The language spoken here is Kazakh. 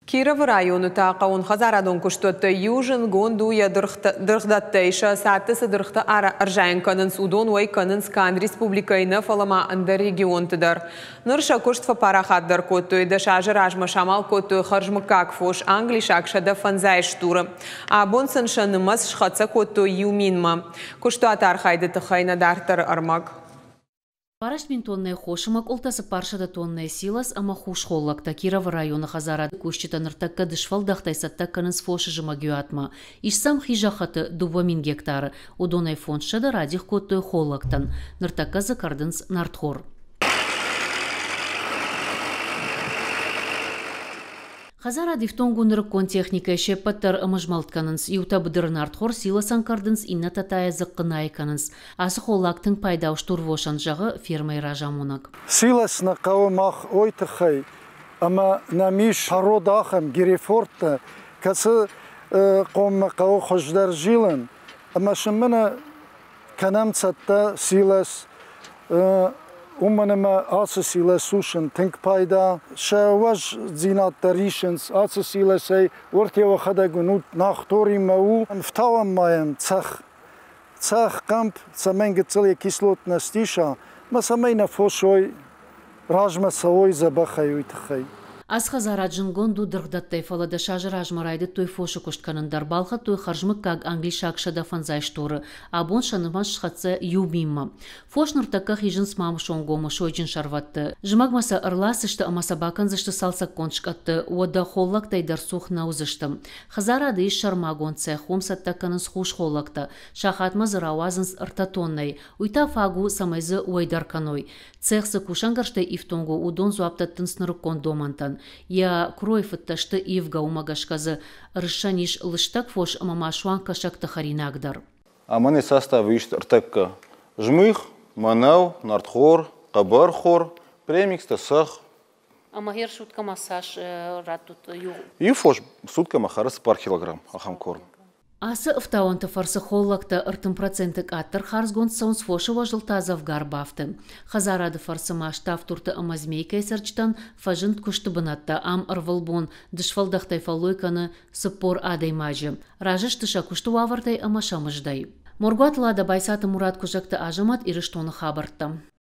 Киров району тақауын Хазарадон күштөтті Южин Гондуя дырғдаттайша саттысы дырғты аржайын канынс удон уай канынс кан республикайны фалама ынды регионтыдар. Нырша күштфа парахаддар көттөйді шажыр ажма шамал көтtöй харжмы какфош англишак шада фанзайштуры. Абон сыншанымыз шхатса көтtöй юминма. Күшті атархайды тұхайна дартыр армак. Парашмин тонная хошимак олтасы паршада тонная силас, ама хуш холлакта Киров районы Хазарады кушчита ныртакка дышфалдахтай саттакканыз фоши жымагюатма. Ишсам хижахаты дубамин гектары, удонай фоншада радих коттой холлактан, ныртакка закардынс нартхор. Хазарады втонгу нырккон техника шеппаттар ымыжмалтканынс, юта быдырын артхор силасан кардынс инна татая зыққынайканынс. Асы холлактың пайдауш турвошан жағы фермай ражамонак. Силасна қауымақ ойтықай, ама намиш пародахам герефортта, касы қомма қау хождар жилын. Ама шымына канамцатта силас Уманема ацесила сушен тинк пайда шаваж зинатта ришенс ацесила сей ортева хадагунут нахтори мау втавам маем цах камп саменге целия кислотна стиша ма самейна фошой ражма савой забахай уйтхай. Аз Хазараджын гонду дыргдаттай фалада шажыр ажмарайды той фошы куштканындар балха той харжмык как англишак шада фанзайштуры, абон шанымаш шхатса юбимма. Фош ныртакка хижин смамшон гома шойджин шарватты. Жмагмаса ырласышты амаса баканзышты салсак кончкатты, уада холлактай дарсух наузышты. Хазарады иш шармагон цех, умсаттакканыз хуш холлакта, шахатмаз рауазынс ыртатоннай, уйта фагу самайзы уайдарканой. Цехсы кушангарштай ифтонгу удон зуаптаттын снырыккон домантан. Я кройфытташты ивга умагашказы рышаниш лыштак фош мамашуан кашакты харинагдар. Аманы составы ишт ыртакка жмых, манау, нартхор, кабархор, премикс тасах. Амагер шутка массаж ратут ю. И фош сутка махарас пар килограмм ахамкор. Асы ыфтауанты фарсы холлакта ыртым проценттік аттыр харзгон саунс фошы важылтазав гарбафты. Хазарады фарсы маштав турты амазмейкай сарчтан фажынт кушты бынатта ам ырвылбон дышфалдахтай фалойканы сыппор адай мажы. Ражыш тыша кушты вавартай амашамыждай. Моргуатлада байсаты Мурат кужакты ажымат ирыштоны хабартты.